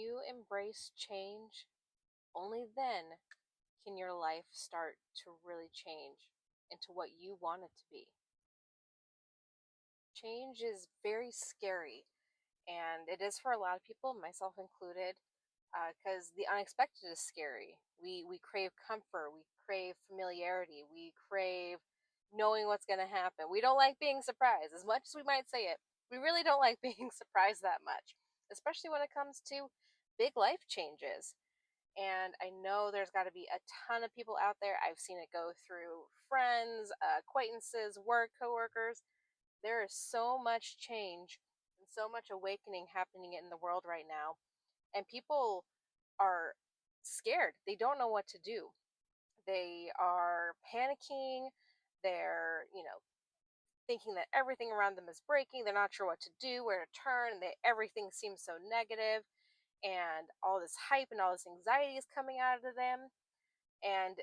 you embrace change, only then can your life start to really change into what you want it to be. Change is very scary, and it is for a lot of people, myself included, because the unexpected is scary. We crave comfort, we crave familiarity, we crave knowing what's going to happen. We don't like being surprised, as much as we might say it. We really don't like being surprised that much, especially when it comes to big life changes. And I know there's got to be a ton of people out there. I've seen it go through friends, acquaintances, work, coworkers. There is so much change and so much awakening happening in the world right now. And people are scared. They don't know what to do. They are panicking. They're, thinking that everything around them is breaking. They're not sure what to do, where to turn. Everything seems so negative, and all this hype and all this anxiety is coming out of them. And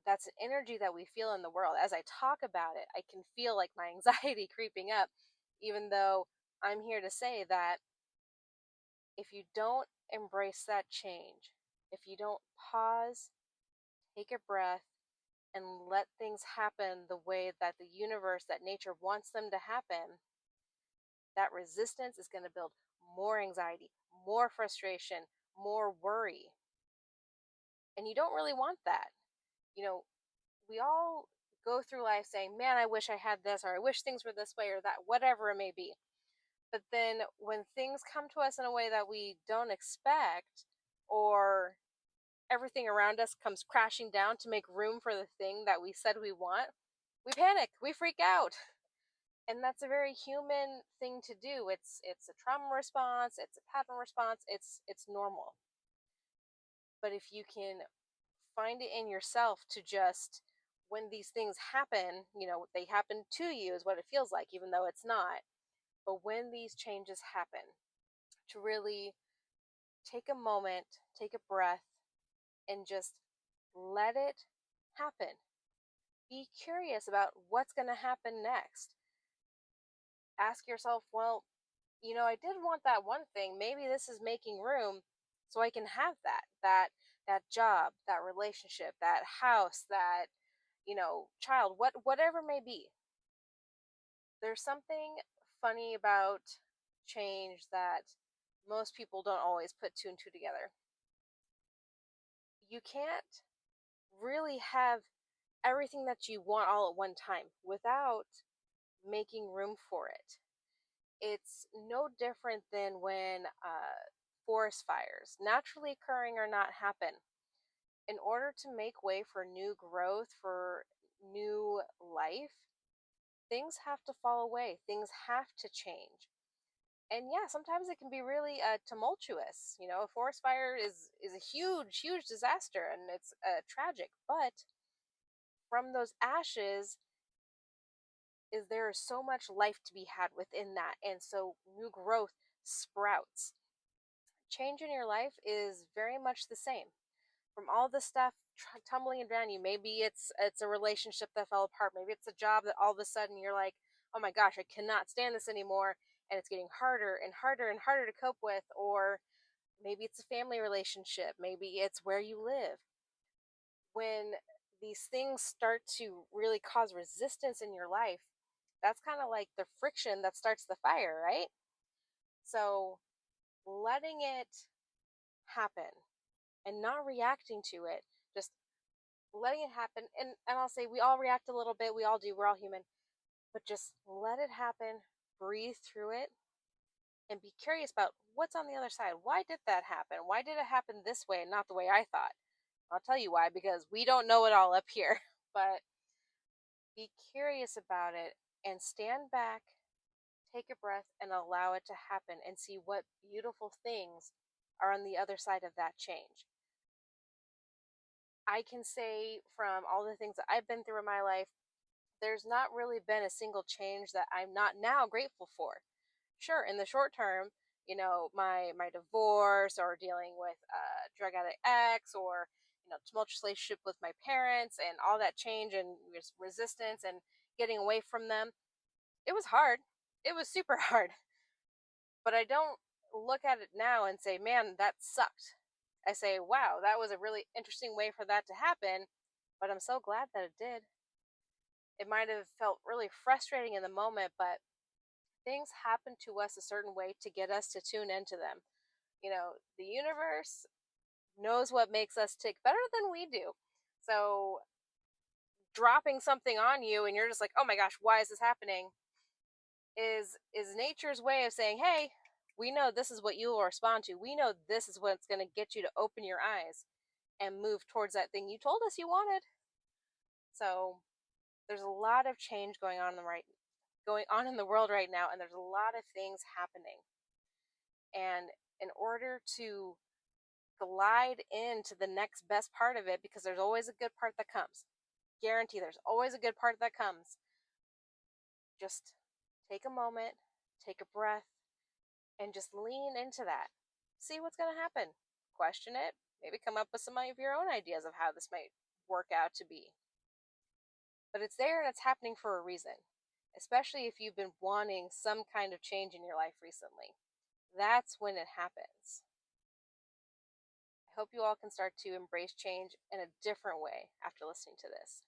that's an energy that we feel in the world. As I talk about it, I can feel like my anxiety creeping up, even though I'm here to say that if you don't embrace that change, if you don't pause, take a breath, and let things happen the way that the universe, that nature wants them to happen, that resistance is going to build more anxiety, more frustration, more worry. And you don't really want that. You know, we all go through life saying, man, I wish I had this, or I wish things were this way, or that, whatever it may be. But then when things come to us in a way that we don't expect, or everything around us comes crashing down to make room for the thing that we said we want, we panic, we freak out. And that's a very human thing to do. It's a trauma response, it's a pattern response, it's normal. But if you can find it in yourself to just, when these things happen, they happen to you is what it feels like, even though it's not. But when these changes happen, to really take a moment, take a breath, and just let it happen. Be curious about what's going to happen next. Ask yourself, well, I did want that one thing. Maybe this is making room so I can have that job, that relationship, that house, that child, whatever may be. There's something funny about change that most people don't always put two and two together. You can't really have everything that you want all at one time without making room for it. It's no different than when forest fires, naturally occurring or not, happen. In order to make way for new growth, for new life, things have to fall away, things have to change. And yeah, sometimes it can be really tumultuous. A forest fire is a huge disaster, and it's tragic. But from those ashes, there is so much life to be had within that, and so new growth sprouts. Change in your life is very much the same. From all the stuff tumbling around you, maybe it's a relationship that fell apart, maybe it's a job that all of a sudden you're like, oh my gosh, I cannot stand this anymore, and it's getting harder and harder and harder to cope with. Or maybe it's a family relationship, maybe it's where you live. When these things start to really cause resistance in your life, that's kind of like the friction that starts the fire, right? So letting it happen and not reacting to it, just letting it happen. And I'll say we all react a little bit, we all do, we're all human, but just let it happen, breathe through it, and be curious about what's on the other side. Why did that happen? Why did it happen this way and not the way I thought? I'll tell you why, because we don't know it all up here. But be curious about it and stand back, take a breath, and allow it to happen, and see what beautiful things are on the other side of that change. I can say from all the things that I've been through in my life, there's not really been a single change that I'm not now grateful for. Sure, in the short term, my divorce, or dealing with drug addict ex, or tumultuous relationship with my parents, and all that change and resistance and getting away from them, it was hard. It was super hard. But I don't look at it now and say, man, that sucked. I say, wow, that was a really interesting way for that to happen, but I'm so glad that it did. It might have felt really frustrating in the moment, but things happen to us a certain way to get us to tune into them. The universe knows what makes us tick better than we do. So dropping something on you and you're just like, oh my gosh, why is this happening? Is nature's way of saying, hey, we know this is what you will respond to. We know this is what's going to get you to open your eyes and move towards that thing you told us you wanted. So there's a lot of change going on in the world right now, and there's a lot of things happening. And in order to glide into the next best part of it, because there's always a good part that comes, guarantee there's always a good part that comes, just take a moment, take a breath, and just lean into that. See what's going to happen. Question it. Maybe come up with some of your own ideas of how this might work out to be. But it's there and it's happening for a reason, especially if you've been wanting some kind of change in your life recently. That's when it happens. I hope you all can start to embrace change in a different way after listening to this.